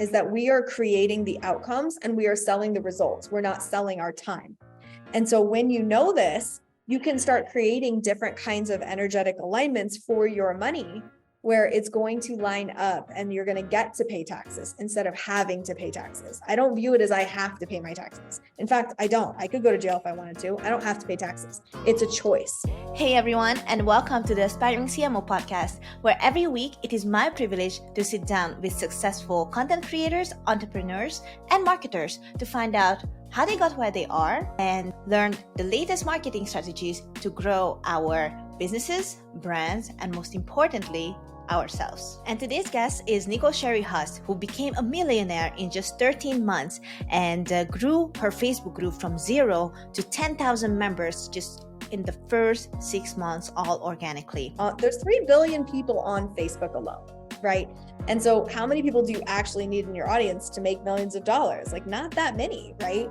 is that we are creating the outcomes and we are selling the results. We're not selling our time. And so when you know this, you can start creating different kinds of energetic alignments for your money where it's going to line up and you're going to get to pay taxes instead of having to pay taxes. I don't view it as I have to pay my taxes. In fact, I don't. I could go to jail if I wanted to. I don't have to pay taxes. It's a choice. Hey everyone, and welcome to the Aspiring CMO podcast, where every week it is my privilege to sit down with successful content creators, entrepreneurs, and marketers to find out how they got where they are and learn the latest marketing strategies to grow our businesses, brands, and most importantly, ourselves. And today's guest is Nicole Cherie Hesse, who became a millionaire in just 13 months and grew her Facebook group from 0 to 10,000 members just in the first 6 months, all organically. There's 3 billion people on Facebook alone, right? And so how many people do you actually need in your audience to make millions of dollars? Like not that many, right?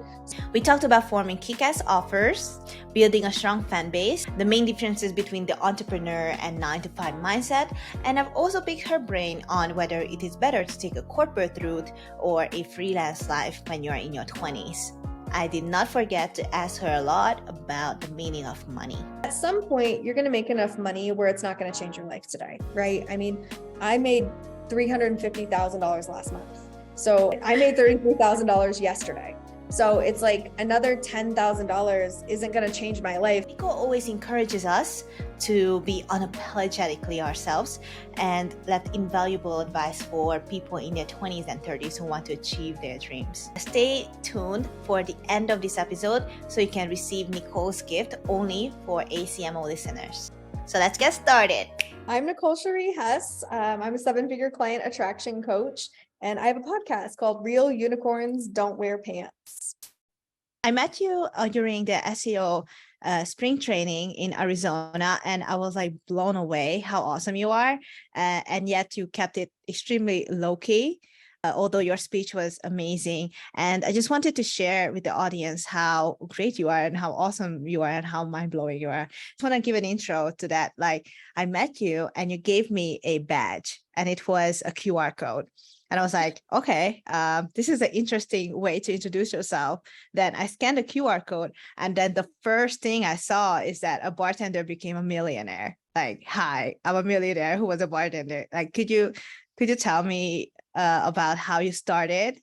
We talked about forming KickASS offers, building a strong fan base, the main differences between the entrepreneur and 9-to-5 mindset, and I've also picked her brain on whether it is better to take a corporate route or a freelance life when you're in your 20s. I did not forget to ask her a lot about the meaning of money. At some point, you're going to make enough money where it's not going to change your life today, right? I mean, I made $350,000 last month. So I made $33,000 yesterday. So it's like another $10,000 isn't going to change my life. Nicole always encourages us to be unapologetically ourselves and left invaluable advice for people in their 20s and 30s who want to achieve their dreams. Stay tuned for the end of this episode so you can receive Nicole's gift only for ACMO listeners. So let's get started. I'm Nicole Cherie Hesse. I'm a 7-figure client attraction coach. And I have a podcast called Real Unicorns Don't Wear Pants. I met you during the SEO spring training in Arizona, and I was like blown away how awesome you are. And yet you kept it extremely low-key, although your speech was amazing. And I just wanted to share with the audience how great you are and how awesome you are and how mind-blowing you are. I just want to give an intro to that. Like I met you and you gave me a badge and it was a QR code. And I was like, okay, this is an interesting way to introduce yourself. Then I scanned the QR code. And then the first thing I saw is that a bartender became a millionaire. Like, hi, I'm a millionaire who was a bartender. Like, could you tell me about how you started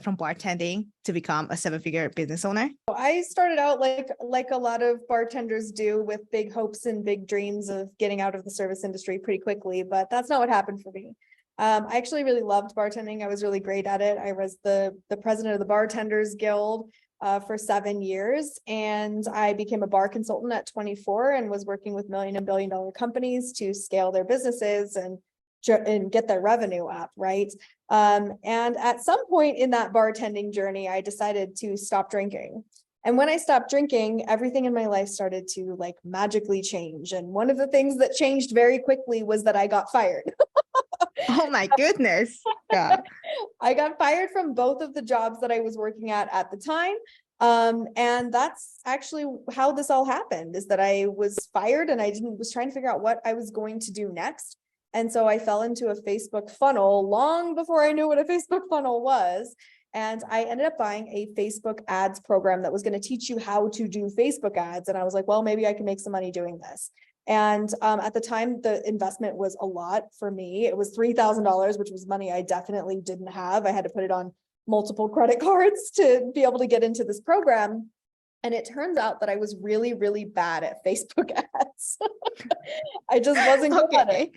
from bartending to become a 7-figure business owner? I started out like a lot of bartenders do, with big hopes and big dreams of getting out of the service industry pretty quickly, but that's not what happened for me. I actually really loved bartending. I was really great at it. I was the president of the Bartenders Guild for 7 years, and I became a bar consultant at 24 and was working with million and billion dollar companies to scale their businesses and get their revenue up, right? And at some point in that bartending journey, I decided to stop drinking. And when I stopped drinking, everything in my life started to like magically change. And one of the things that changed very quickly was that I got fired. Oh my goodness. Yeah. I got fired from both of the jobs that I was working at the time. And that's actually how this all happened, is that I was fired and I was trying to figure out what I was going to do next. And so I fell into a Facebook funnel long before I knew what a Facebook funnel was. And I ended up buying a Facebook ads program that was going to teach you how to do Facebook ads. And I was like, well, maybe I can make some money doing this. And at the time, the investment was a lot for me. It was $3,000, which was money I definitely didn't have. I had to put it on multiple credit cards to be able to get into this program. And it turns out that I was really, really bad at Facebook ads. I just wasn't good at it.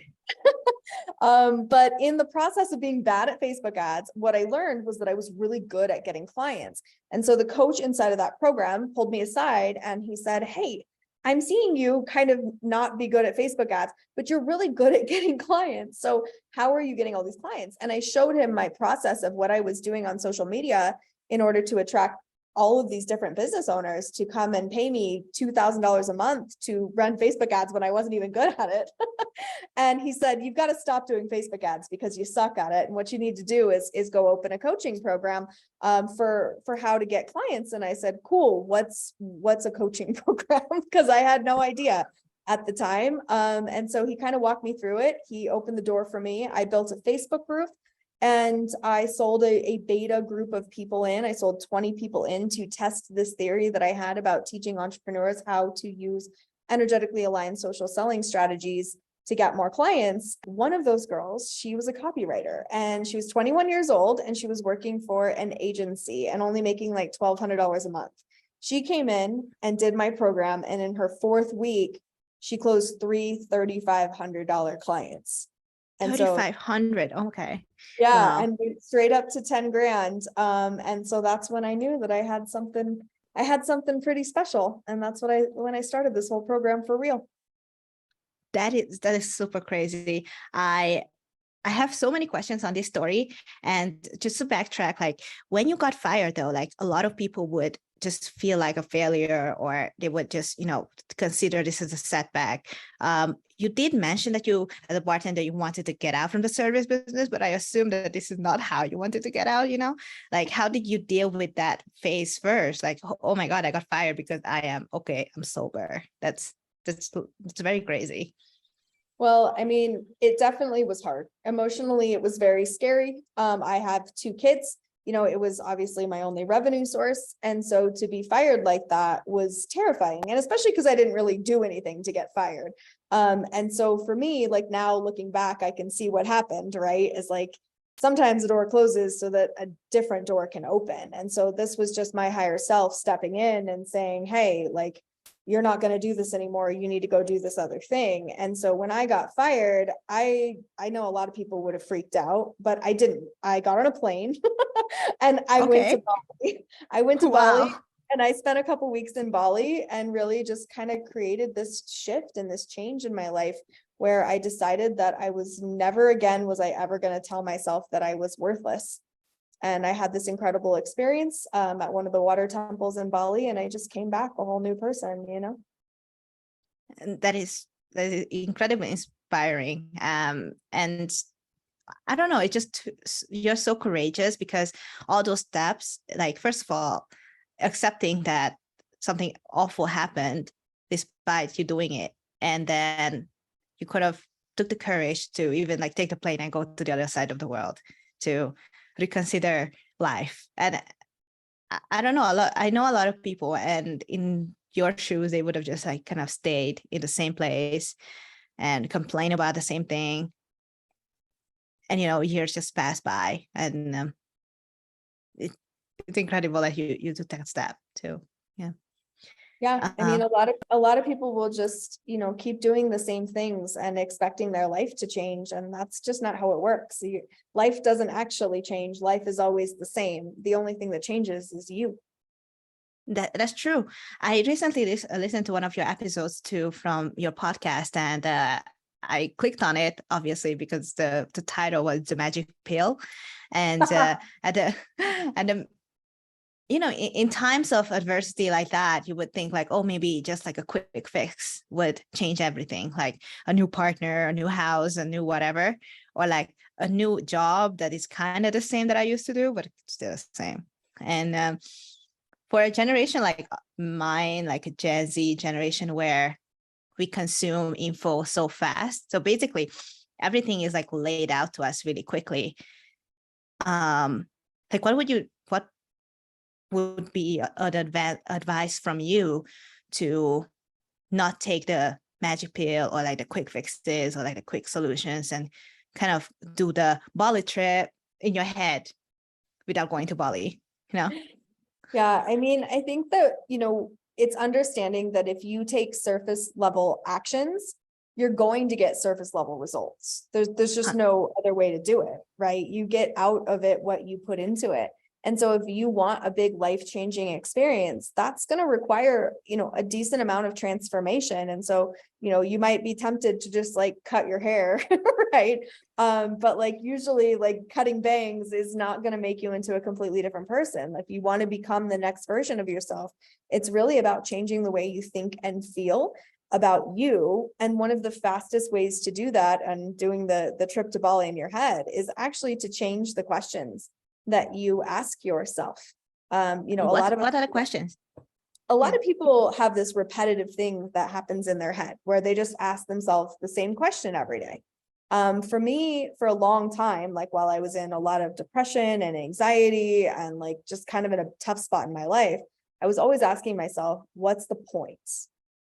But in the process of being bad at Facebook ads, what I learned was that I was really good at getting clients. And so the coach inside of that program pulled me aside and he said, hey, I'm seeing you kind of not be good at Facebook ads, but you're really good at getting clients. So how are you getting all these clients? And I showed him my process of what I was doing on social media in order to attract all of these different business owners to come and pay me $2,000 a month to run Facebook ads when I wasn't even good at it. And he said, you've got to stop doing Facebook ads because you suck at it. And what you need to do is go open a coaching program for how to get clients. And I said, cool, what's a coaching program? Because I had no idea at the time. And so he kind of walked me through it. He opened the door for me. I built a Facebook group And I sold a beta group of people in. I sold 20 people in to test this theory that I had about teaching entrepreneurs how to use energetically aligned social selling strategies to get more clients. One of those girls, she was a copywriter and she was 21 years old and she was working for an agency and only making like $1,200 a month. She came in and did my program, and in her 4th week, she closed 3 $3,500 clients. And so 3,500. Okay. yeah, Wow. and went straight up to 10 grand. And so that's when I knew that I had something pretty special. And that's when I started this whole program for real. That is super crazy. I have so many questions on this story. And just to backtrack, like when you got fired though, like a lot of people would just feel like a failure, or they would just, consider this as a setback. You did mention that you, as a bartender, you wanted to get out from the service business, but I assume that this is not how you wanted to get out, Like, how did you deal with that phase first? Like, oh my God, I got fired because I'm sober. That's very crazy. Well, I mean, it definitely was hard. Emotionally, it was very scary. I have 2 kids. It was obviously my only revenue source. And so to be fired like that was terrifying. And especially because I didn't really do anything to get fired. And so for me, like now looking back, I can see what happened, right? Is like sometimes the door closes so that a different door can open. And so this was just my higher self stepping in and saying, hey, like, you're not going to do this anymore. You need to go do this other thing. And so when I got fired, I know a lot of people would have freaked out, but I didn't. I got on a plane and I went to Bali. I went to Bali Wow. and I spent a couple weeks in Bali and really just kind of created this shift and this change in my life where I decided that I was never again was I ever going to tell myself that I was worthless. And I had this incredible experience at one of the water temples in Bali, and I just came back a whole new person, And that is incredibly inspiring. And I don't know, you're so courageous, because all those steps, like, first of all, accepting that something awful happened despite you doing it. And then you could have took the courage to even like take the plane and go to the other side of the world to reconsider life. And I don't know, I know a lot of people, and in your shoes, they would have just like kind of stayed in the same place and complain about the same thing. And, years just pass by, and it's incredible that you took that step too. Yeah. Yeah, I mean, a lot of people will just, keep doing the same things and expecting their life to change, and that's just not how it works. Life doesn't actually change. Life is always the same. The only thing that changes is you. That's true. I recently listened to one of your episodes too from your podcast, and I clicked on it obviously because the title was The Magic Pill, and in times of adversity like that, you would think like, oh, maybe just like a quick fix would change everything, like a new partner, a new house, a new whatever, or like a new job that is kind of the same that I used to do, but still the same. And for a generation like mine, like a Gen Z generation, where we consume info so fast, so basically everything is like laid out to us really quickly. Like what would be an advice from you to not take the magic pill or like the quick fixes or like the quick solutions, and kind of do the Bali trip in your head without going to Bali, Yeah, I mean, I think that, it's understanding that if you take surface level actions, you're going to get surface level results. There's just no other way to do it, right? You get out of it what you put into it. And so if you want a big life-changing experience, that's going to require, a decent amount of transformation. And so, you might be tempted to just like cut your hair, right? But like usually like cutting bangs is not going to make you into a completely different person. If you want to become the next version of yourself, it's really about changing the way you think and feel about you. And one of the fastest ways to do that, and doing the trip to Bali in your head, is actually to change the questions that you ask yourself. what are the questions? A lot of people have this repetitive thing that happens in their head where they just ask themselves the same question every day. For me, for a long time, like while I was in a lot of depression and anxiety and like just kind of in a tough spot in my life, I was always asking myself, what's the point?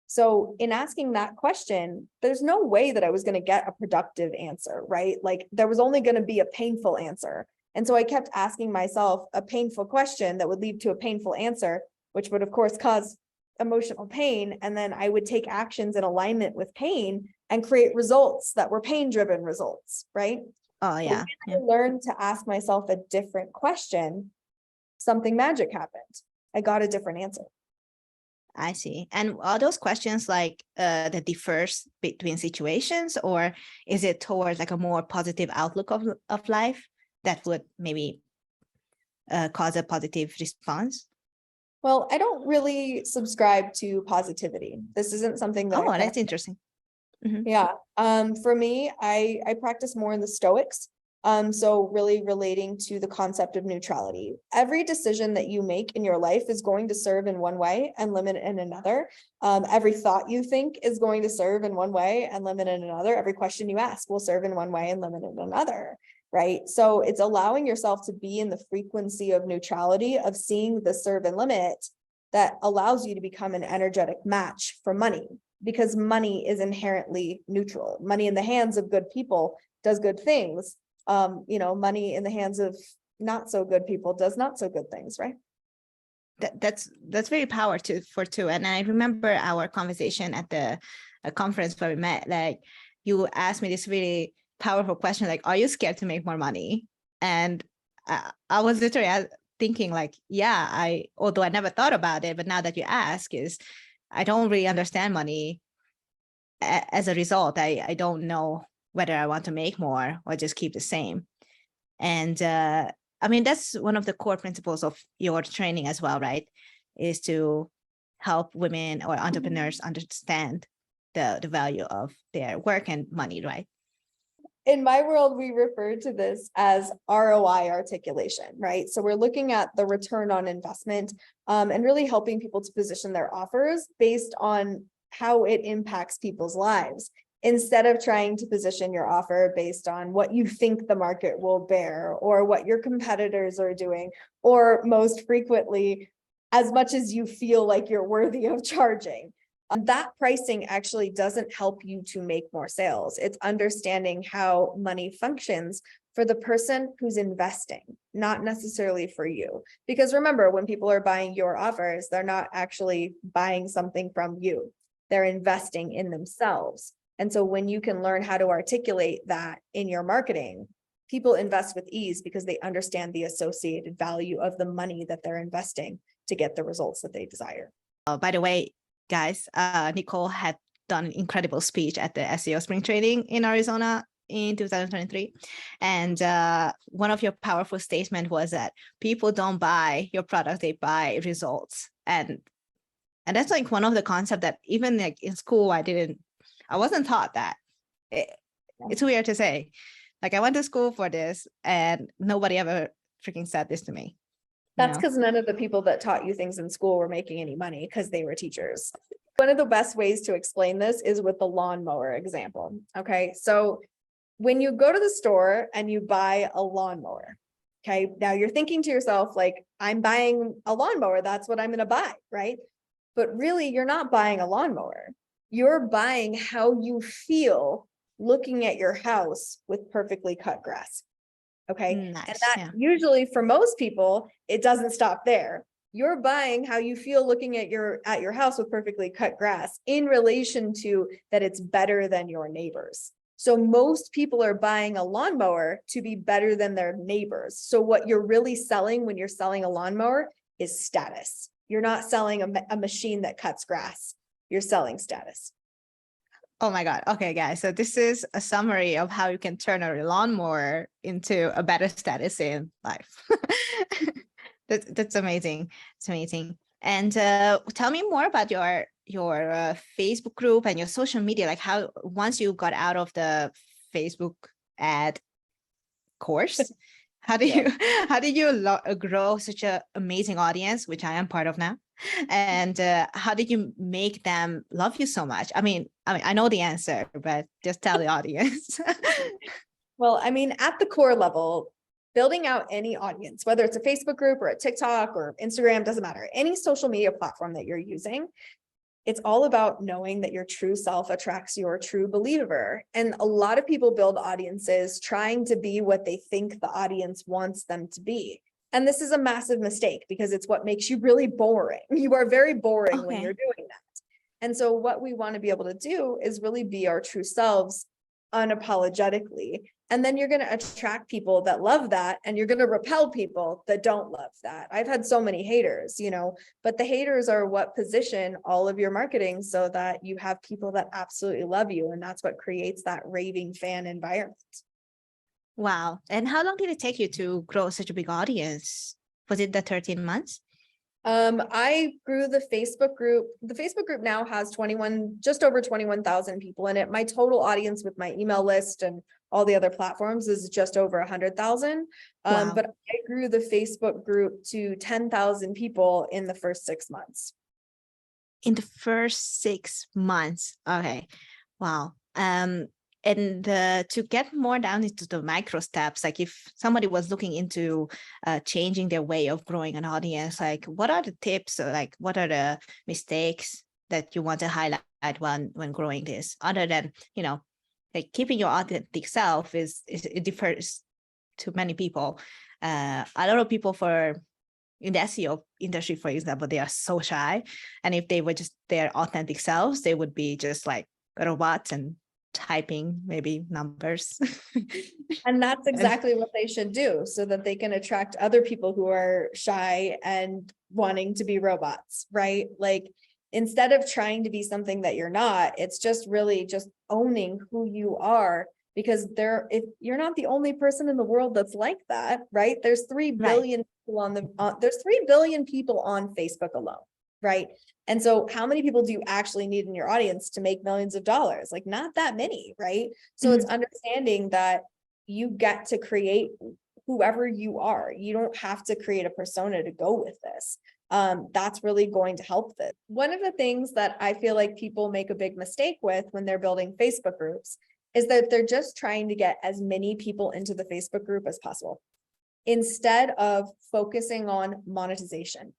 So in asking that question, there's no way that I was going to get a productive answer, right? Like there was only going to be a painful answer. And so I kept asking myself a painful question that would lead to a painful answer, which would of course cause emotional pain. And then I would take actions in alignment with pain and create results that were pain-driven results, right? Oh, yeah. When I learned to ask myself a different question, something magic happened. I got a different answer. I see. And are those questions like that differs between situations, or is it towards like a more positive outlook of life that would maybe cause a positive response? Well, I don't really subscribe to positivity. This isn't something that I That's interesting. Yeah. For me, I practice more in the Stoics. So really relating to the concept of neutrality. Every decision that you make in your life is going to serve in one way and limit in another. Every thought you think is going to serve in one way and limit in another. Every question you ask will serve in one way and limit in another, right? So it's allowing yourself to be in the frequency of neutrality, of seeing the serve and limit, that allows you to become an energetic match for money, because money is inherently neutral. Money in the hands of good people does good things. Money in the hands of not so good people does not so good things, right? That's very powerful. And I remember our conversation at the conference where we met, like you asked me this really powerful question, like, are you scared to make more money? And I was literally thinking like, yeah, although I never thought about it, but now that you ask, I don't really understand money. As a result, I don't know whether I want to make more or just keep the same. And I mean, that's one of the core principles of your training as well, right? Is to help women or entrepreneurs understand the value of their work and money, right? In my world, we refer to this as ROI articulation, right? So we're looking at the return on investment and really helping people to position their offers based on how it impacts people's lives, instead of trying to position your offer based on what you think the market will bear or what your competitors are doing, or most frequently, as much as you feel like you're worthy of charging. That pricing actually doesn't help you to make more sales. It's understanding how money functions for the person who's investing, not necessarily for you. Because remember, when people are buying your offers, they're not actually buying something from you. They're investing in themselves. And so when you can learn how to articulate that in your marketing, people invest with ease because they understand the associated value of the money that they're investing to get the results that they desire. By the way, guys, Nicole had done an incredible speech at the SEO Spring Training in Arizona in 2023. And one of your powerful statements was that people don't buy your product, they buy results. And that's like one of the concepts that even like in school, I wasn't taught that. It's weird to say. Like I went to school for this and nobody ever freaking said this to me. That's because none of the people that taught you things in school were making any money because they were teachers. One of the best ways to explain this is with the lawnmower example. Okay, so when you go to the store and you buy a lawnmower, okay, now you're thinking to yourself, like, I'm buying a lawnmower, that's what I'm going to buy, right? But really, you're not buying a lawnmower. You're buying how you feel looking at your house with perfectly cut grass. Okay. Nice, and that usually for most people, it doesn't stop there. You're buying how you feel looking at your house with perfectly cut grass in relation to that it's better than your neighbors. So most people are buying a lawnmower to be better than their neighbors. So what you're really selling when you're selling a lawnmower is status. You're not selling a machine that cuts grass. You're selling status. Oh my God. Okay, guys. So this is a summary of how you can turn a lawnmower into a better status in life. That's amazing. It's amazing. And tell me more about your Facebook group and your social media. Like how once you got out of the Facebook ad course, how did you grow such an amazing audience, which I am part of now? And how did you make them love you so much? I know the answer, but just tell the audience. Well, I mean, at the core level, building out any audience, whether it's a Facebook group or a TikTok or Instagram, doesn't matter, any social media platform that you're using, it's all about knowing that your true self attracts your true believer. And a lot of people build audiences trying to be what they think the audience wants them to be. And this is a massive mistake because it's what makes you really boring. You are very boring when you're doing that. And so what we want to be able to do is really be our true selves unapologetically. And then you're going to attract people that love that, and you're going to repel people that don't love that. I've had so many haters, but the haters are what position all of your marketing so that you have people that absolutely love you. And that's what creates that raving fan environment. Wow. And how long did it take you to grow such a big audience? Was it the 13 months? I grew the Facebook group. The Facebook group now has just over 21,000 people in it. My total audience with my email list and all the other platforms is just over 100,000. Wow. But I grew the Facebook group to 10,000 people in the first 6 months. In the first 6 months. Okay. Wow. And to get more down into the micro steps, like if somebody was looking into changing their way of growing an audience, like what are the tips, or like what are the mistakes that you want to highlight when growing this, other than, like keeping your authentic self it differs to many people. A lot of people in the SEO industry, for example, they are so shy. And if they were just their authentic selves, they would be just like robots and typing maybe numbers. And that's exactly what they should do so that they can attract other people who are shy and wanting to be robots, right? Like instead of trying to be something that you're not, it's just really just owning who you are, because if you're not the only person in the world that's like that, right? There's 3 billion people there's 3 billion people on Facebook alone, right? And so how many people do you actually need in your audience to make millions of dollars? Like not that many, right? So it's understanding that you get to create whoever you are. You don't have to create a persona to go with this. That's really going to help this. One of the things that I feel like people make a big mistake with when they're building Facebook groups is that they're just trying to get as many people into the Facebook group as possible, instead of focusing on monetization.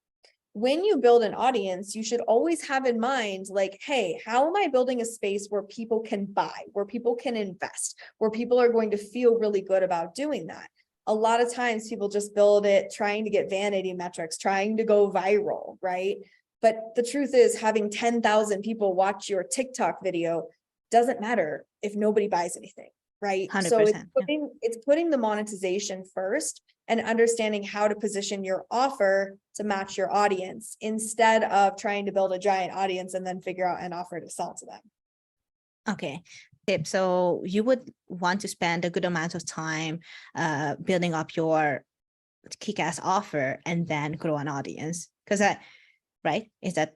When you build an audience, you should always have in mind, like, hey, how am I building a space where people can buy, where people can invest, where people are going to feel really good about doing that? A lot of times people just build it trying to get vanity metrics, trying to go viral, right? But the truth is, having 10,000 people watch your TikTok video doesn't matter if nobody buys anything, right? 100%, So it's putting the monetization first and understanding how to position your offer to match your audience, instead of trying to build a giant audience and then figure out an offer to sell to them. Okay. So you would want to spend a good amount of time building up your KickASS offer and then grow an audience, because right? Is that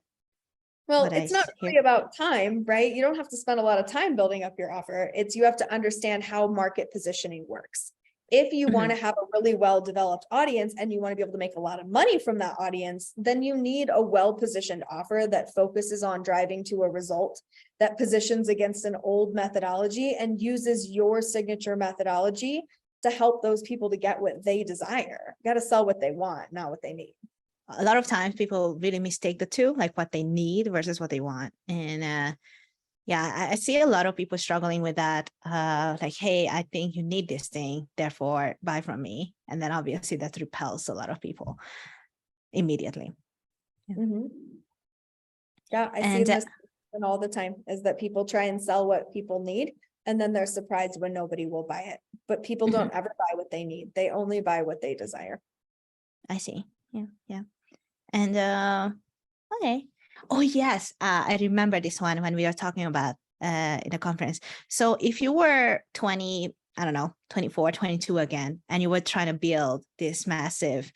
well, it's not really about time, right? You don't have to spend a lot of time building up your offer. You have to understand how market positioning works. If you want to have a really well-developed audience and you want to be able to make a lot of money from that audience, then you need a well-positioned offer that focuses on driving to a result, that positions against an old methodology and uses your signature methodology to help those people to get what they desire. You got to sell what they want, not what they need. A lot of times people really mistake the two, like what they need versus what they want. And yeah, I see a lot of people struggling with that. Like, hey, I think you need this thing, therefore buy from me. And then obviously that repels a lot of people immediately. Yeah, I see this all the time, is that people try and sell what people need, and then they're surprised when nobody will buy it. But people don't ever buy what they need. They only buy what they desire. I see. Yeah. And okay. Oh, yes. I remember this one when we were talking about in a conference. So if you were 20, I don't know, 24, 22 again, and you were trying to build this massive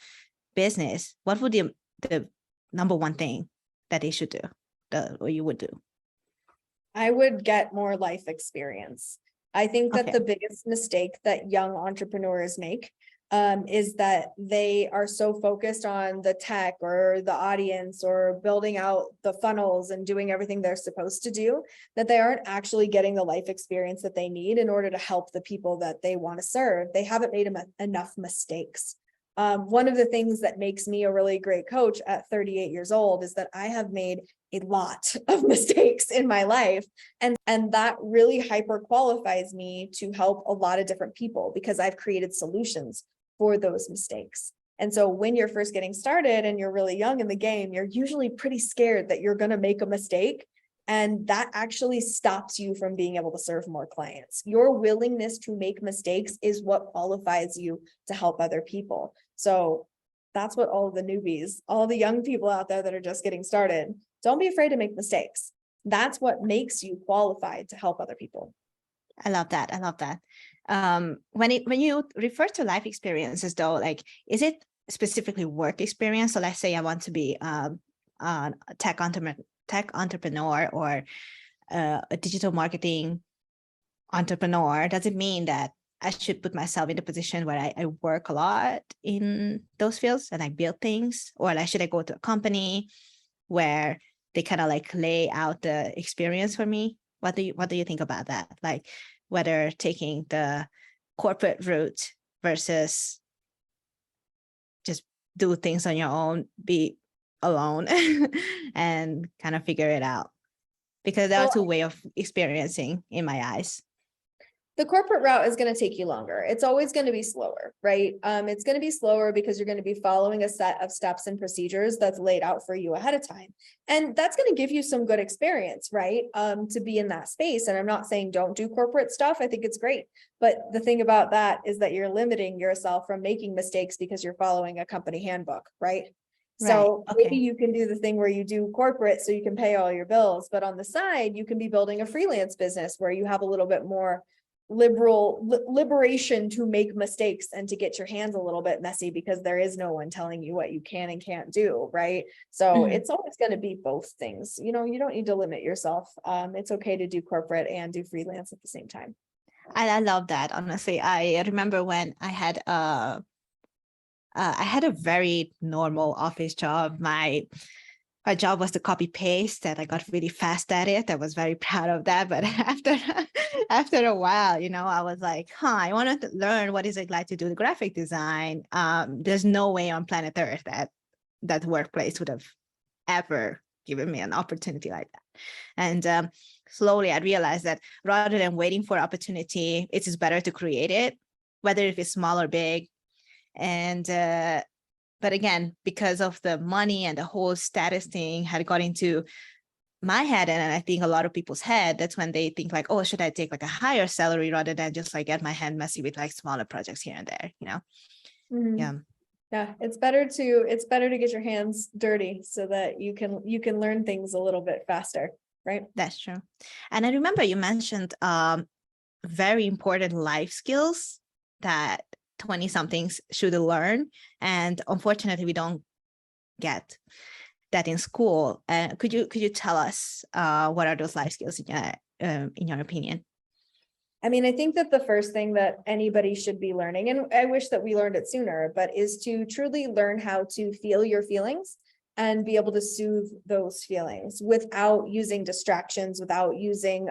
business, what would the number one thing that they should do, or you would do? I would get more life experience. I think that the biggest mistake that young entrepreneurs make is that they are so focused on the tech or the audience or building out the funnels and doing everything they're supposed to do, that they aren't actually getting the life experience that they need in order to help the people that they want to serve. They haven't made enough mistakes. One of the things that makes me a really great coach at 38 years old is that I have made a lot of mistakes in my life. And that really hyper qualifies me to help a lot of different people because I've created solutions for those mistakes. And so when you're first getting started and you're really young in the game, you're usually pretty scared that you're going to make a mistake. And that actually stops you from being able to serve more clients. Your willingness to make mistakes is what qualifies you to help other people. So that's what all the newbies, all the young people out there that are just getting started, don't be afraid to make mistakes. That's what makes you qualified to help other people. I love that. I love that. When you refer to life experiences, though, like, is it specifically work experience? So let's say I want to be a tech entrepreneur or a digital marketing entrepreneur. Does it mean that I should put myself in a position where I work a lot in those fields and I build things, or like, should I go to a company where they kind of like lay out the experience for me? What do you think about that? Like, whether taking the corporate route versus just do things on your own, be alone and kind of figure it out, because there are two ways of experiencing in my eyes. The corporate route is going to take you longer. It's always going to be slower, right? It's going to be slower because you're going to be following a set of steps and procedures that's laid out for you ahead of time. And that's going to give you some good experience, right? To be in that space. And I'm not saying don't do corporate stuff. I think it's great. But the thing about that is that you're limiting yourself from making mistakes because you're following a company handbook, right? So maybe you can do the thing where you do corporate so you can pay all your bills, but on the side, you can be building a freelance business where you have a little bit more liberation to make mistakes and to get your hands a little bit messy because there is no one telling you what you can and can't do, right? So it's always going to be both things. You know, you don't need to limit yourself. It's okay to do corporate and do freelance at the same time. I love that. Honestly, I remember when I had a very normal office job. My job was to copy paste, and I got really fast at it. I was very proud of that. But after a while, you know, I was like, I wanted to learn what is it like to do the graphic design. There's no way on planet Earth that workplace would have ever given me an opportunity like that. And slowly I realized that rather than waiting for opportunity, it is better to create it, whether if it's small or big. And but again, because of the money and the whole status thing had got into my head, and I think a lot of people's head, that's when they think like, oh, should I take like a higher salary rather than just like get my hand messy with like smaller projects here and there, you know? Yeah, it's better to get your hands dirty so that you can learn things a little bit faster, right? That's true. And I remember you mentioned very important life skills that 20-somethings should learn, and unfortunately we don't get that in school. Could you tell us what are those life skills in your opinion? I mean, I think that the first thing that anybody should be learning, and I wish that we learned it sooner, but is to truly learn how to feel your feelings and be able to soothe those feelings without using distractions, without using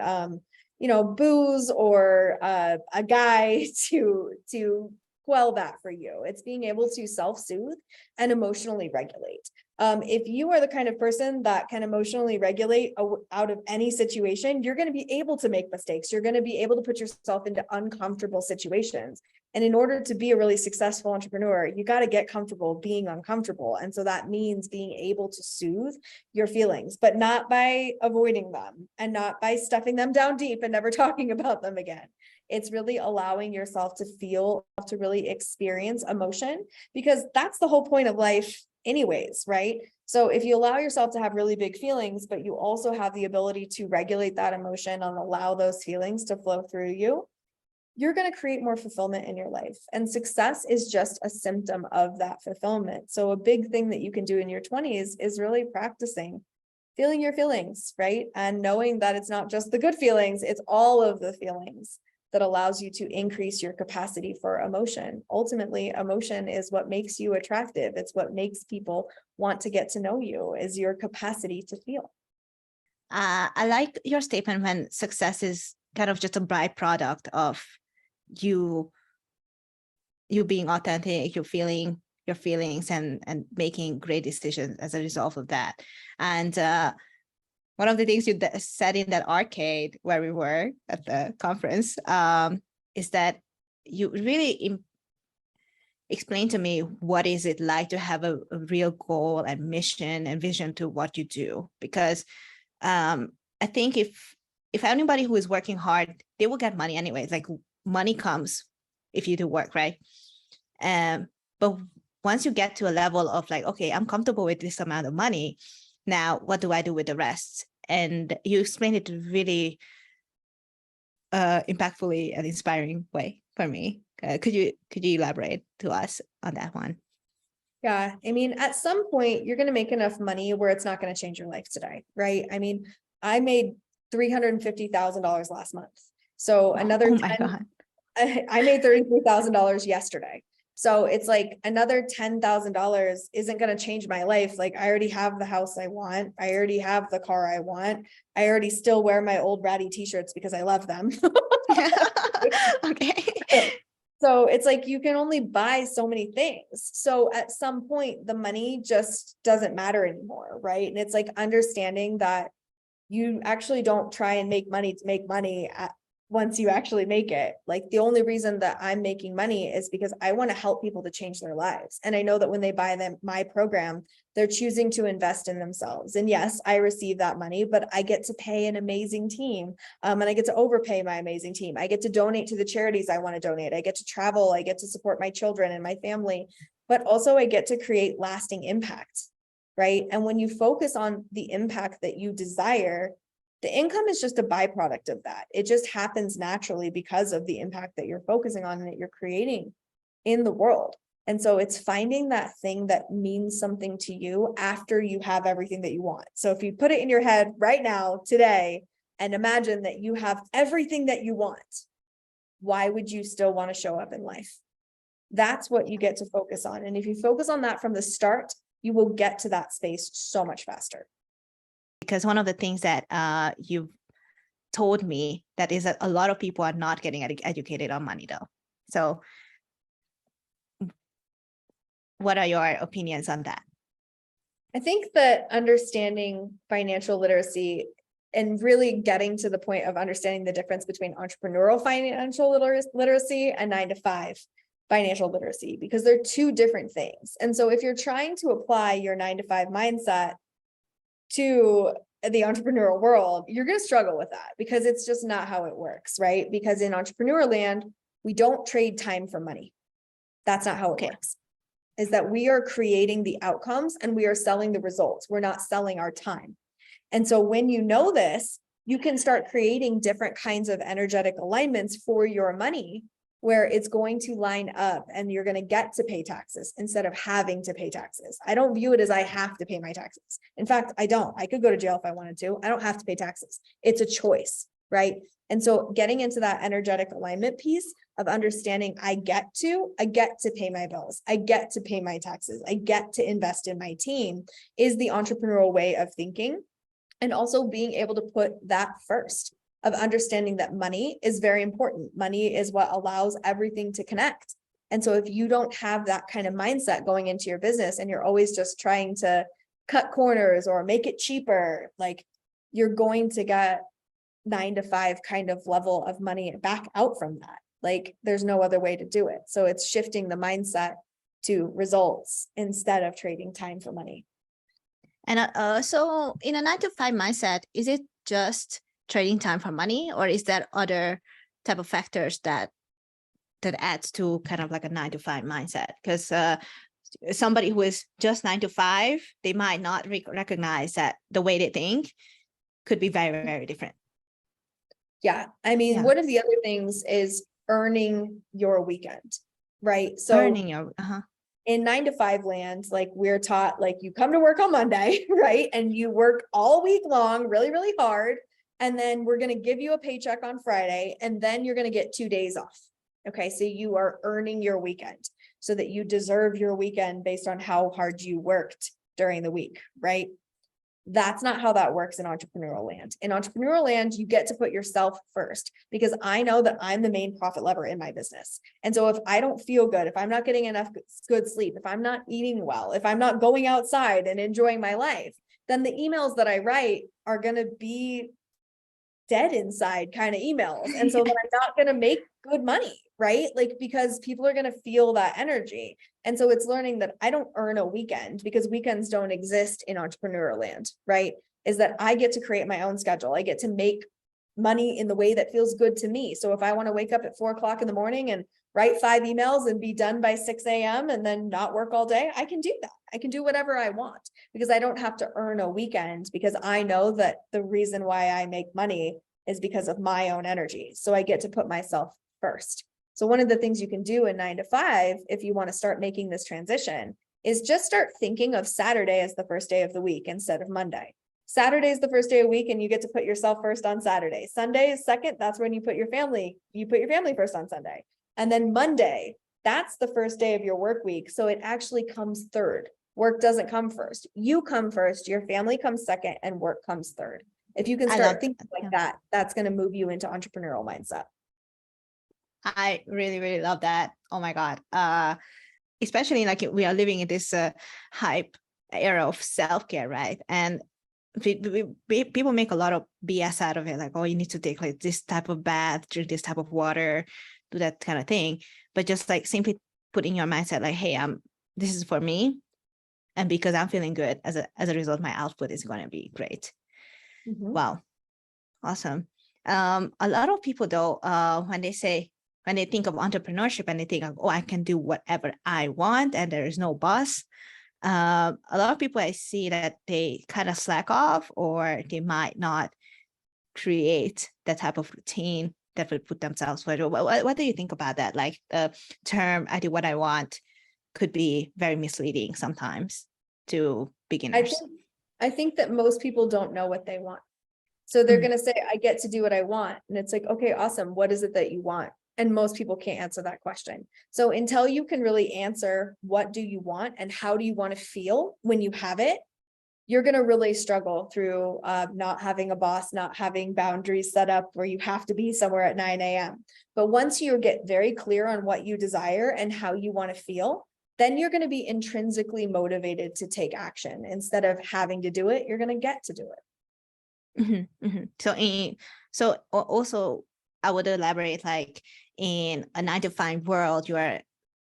booze or a guy to quell that for you. It's being able to self-soothe and emotionally regulate. If you are the kind of person that can emotionally regulate out of any situation, you're going to be able to make mistakes. You're going to be able to put yourself into uncomfortable situations. And in order to be a really successful entrepreneur, you got to get comfortable being uncomfortable. And so that means being able to soothe your feelings, but not by avoiding them and not by stuffing them down deep and never talking about them again. It's really allowing yourself to feel, to really experience emotion, because that's the whole point of life anyways, right? So if you allow yourself to have really big feelings, but you also have the ability to regulate that emotion and allow those feelings to flow through you, you're going to create more fulfillment in your life. And success is just a symptom of that fulfillment. So a big thing that you can do in your 20s is really practicing feeling your feelings, right? And knowing that it's not just the good feelings, it's all of the feelings that allows you to increase your capacity for emotion. Ultimately, emotion is what makes you attractive. It's what makes people want to get to know you, is your capacity to feel. I like your statement when success is kind of just a byproduct of you being authentic, you feeling your feelings and making great decisions as a result of that. And one of the things you said in that arcade where we were at the conference is that you really explained to me what is it like to have a real goal and mission and vision to what you do. Because I think if anybody who is working hard, they will get money anyways. Like money comes if you do work, right? But once you get to a level of like, okay, I'm comfortable with this amount of money, now what do I do with the rest? And you explained it really impactfully and inspiring way for me. Could you elaborate to us on that one? Yeah, I mean, at some point, you're going to make enough money where it's not going to change your life today, right? I mean, I made $350,000 last month. So another Oh my God. I made $33,000 yesterday. So it's like another $10,000 isn't going to change my life. Like I already have the house I want. I already have the car I want. I already still wear my old ratty t-shirts because I love them. Okay. So it's like you can only buy so many things. So at some point, the money just doesn't matter anymore, right? And it's like understanding that you actually don't try and make money to make money once you actually make it. Like the only reason that I'm making money is because I want to help people to change their lives. And I know that when they buy my program, they're choosing to invest in themselves. And yes, I receive that money, but I get to pay an amazing team. And I get to overpay my amazing team. I get to donate to the charities I want to donate. I get to travel. I get to support my children and my family, but also I get to create lasting impact, right? And when you focus on the impact that you desire, the income is just a byproduct of that. It just happens naturally because of the impact that you're focusing on and that you're creating in the world. And so it's finding that thing that means something to you after you have everything that you want. So if you put it in your head right now, today, and imagine that you have everything that you want, why would you still want to show up in life? That's what you get to focus on. And if you focus on that from the start, you will get to that space so much faster. Because one of the things that you've told me that is that a lot of people are not getting educated on money though. So what are your opinions on that? I think that understanding financial literacy and really getting to the point of understanding the difference between entrepreneurial financial literacy and 9-to-5 financial literacy, because they're two different things. And so if you're trying to apply your 9-to-5 mindset to the entrepreneurial world, you're going to struggle with that because it's just not how it works, right? Because in entrepreneur land, we don't trade time for money. That's not how it works. Is that we are creating the outcomes and we are selling the results. We're not selling our time. And so when you know this, you can start creating different kinds of energetic alignments for your money where it's going to line up and you're going to get to pay taxes instead of having to pay taxes. I don't view it as I have to pay my taxes. In fact, I don't. I could go to jail if I wanted to. I don't have to pay taxes. It's a choice, right? And so getting into that energetic alignment piece of understanding I get to pay my bills. I get to pay my taxes. I get to invest in my team is the entrepreneurial way of thinking. And also being able to put that first of understanding that money is very important. Money is what allows everything to connect. And so if you don't have that kind of mindset going into your business and you're always just trying to cut corners or make it cheaper, like you're going to get 9-to-5 kind of level of money back out from that. Like there's no other way to do it. So it's shifting the mindset to results instead of trading time for money. And so in a 9-to-5 mindset, is it just trading time for money, or is there other type of factors that adds to kind of like a 9-to-5 mindset? Because somebody who is just 9-to-5, they might not recognize that the way they think could be very, very different. Yeah. I mean, one of the other things is earning your weekend, right? So earning your, in 9-to-5 land, like we're taught, like you come to work on Monday, right? And you work all week long, really, really hard. And then we're going to give you a paycheck on Friday, and then you're going to get 2 days off. Okay. So you are earning your weekend so that you deserve your weekend based on how hard you worked during the week, right? That's not how that works in entrepreneurial land. In entrepreneurial land, you get to put yourself first, because I know that I'm the main profit lever in my business. And so if I don't feel good, if I'm not getting enough good sleep, if I'm not eating well, if I'm not going outside and enjoying my life, then the emails that I write are going to be dead inside kind of emails. And so then I'm not going to make good money, right? Like, because people are going to feel that energy. And so it's learning that I don't earn a weekend, because weekends don't exist in entrepreneurial land, right? Is that I get to create my own schedule. I get to make money in the way that feels good to me. So if I want to wake up at 4 o'clock in the morning and write 5 emails and be done by 6 a.m. and then not work all day, I can do that. I can do whatever I want, because I don't have to earn a weekend, because I know that the reason why I make money is because of my own energy. So I get to put myself first. So one of the things you can do in 9 to 5, if you want to start making this transition, is just start thinking of Saturday as the first day of the week instead of Monday. Saturday is the first day of the week, and you get to put yourself first on Saturday. Sunday is second. That's when you put your family first on Sunday. And then Monday, that's the first day of your work week. So it actually comes third. Work doesn't come first. You come first, your family comes second, and work comes third. If you can start thinking like that, that's going to move you into entrepreneurial mindset. I really, really love that. Oh my God. Especially like we are living in this hype era of self-care, right? And people make a lot of BS out of it. Like, oh, you need to take like this type of bath, drink this type of water, do that kind of thing. But just like simply put in your mindset, like, hey, this is for me. And because I'm feeling good, as a result, my output is going to be great. Mm-hmm. Wow. Awesome. A lot of people though, when they think of entrepreneurship and they think of, oh, I can do whatever I want and there is no boss. A lot of people I see that they kind of slack off, or they might not create that type of routine that will put themselves first. What do you think about that? Like the term, I do what I want, could be very misleading sometimes to beginners. I think that most people don't know what they want. So they're going to say, I get to do what I want. And it's like, okay, awesome. What is it that you want? And most people can't answer that question. So until you can really answer, what do you want and how do you want to feel when you have it, you're going to really struggle through not having a boss, not having boundaries set up where you have to be somewhere at 9 a.m. But once you get very clear on what you desire and how you want to feel, then you're going to be intrinsically motivated to take action. Instead of having to do it, you're going to get to do it. Mm-hmm, mm-hmm. So also I would elaborate, like in a 9 to 5 world, you are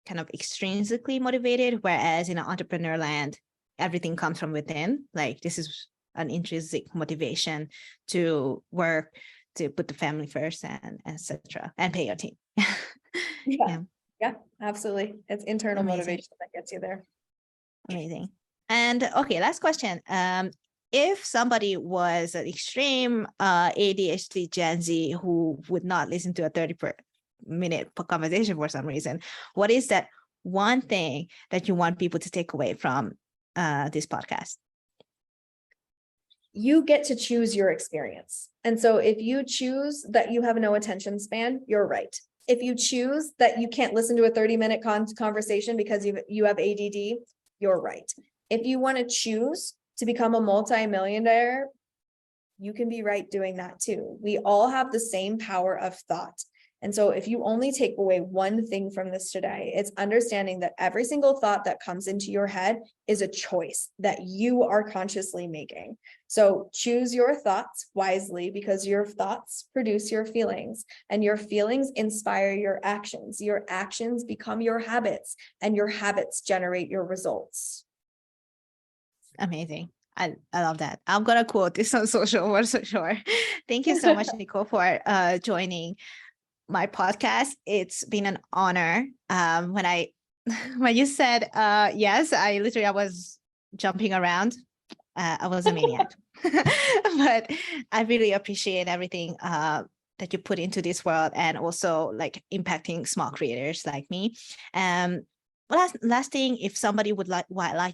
kind of extrinsically motivated, whereas in an entrepreneur land, everything comes from within. Like this is an intrinsic motivation to work, to put the family first, and etc., and pay your team. Yeah, absolutely. It's internal motivation that gets you there. Amazing. And okay, last question. If somebody was an extreme ADHD Gen Z who would not listen to a 30-minute conversation for some reason, what is that one thing that you want people to take away from this podcast? You get to choose your experience. And so if you choose that you have no attention span, you're right. If you choose that you can't listen to a 30-minute conversation because you have ADD, you're right. If you want to choose to become a multi-millionaire, you can be right doing that too. We all have the same power of thought. And so if you only take away one thing from this today, it's understanding that every single thought that comes into your head is a choice that you are consciously making. So choose your thoughts wisely, because your thoughts produce your feelings, and your feelings inspire your actions. Your actions become your habits, and your habits generate your results. Amazing. I love that. I'm going to quote this on social for sure. Thank you so much, Nicole, for joining my podcast. It's been an honor. When you said yes, I was jumping around. I was a maniac. But I really appreciate everything that you put into this world, and also like impacting small creators like me. Last thing, if somebody would like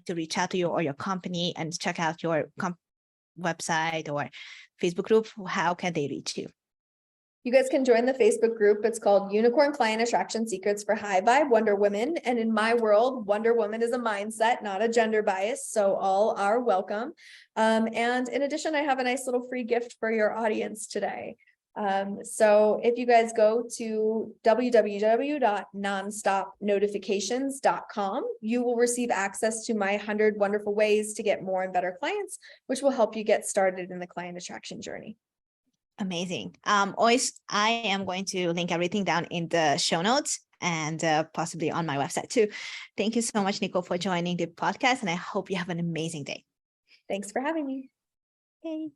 to reach out to you or your company and check out your website or Facebook group, how can they reach you? You guys can join the Facebook group. It's called Unicorn Client Attraction Secrets for High Vibe Wonder Women. And in my world, Wonder Woman is a mindset, not a gender bias. So all are welcome. And in addition, I have a nice little free gift for your audience today. So if you guys go to www.nonstopnotifications.com, you will receive access to my 100 wonderful ways to get more and better clients, which will help you get started in the client attraction journey. Amazing. Always, I am going to link everything down in the show notes and possibly on my website too. Thank you so much, Nicole, for joining the podcast, and I hope you have an amazing day. Thanks for having me. Okay.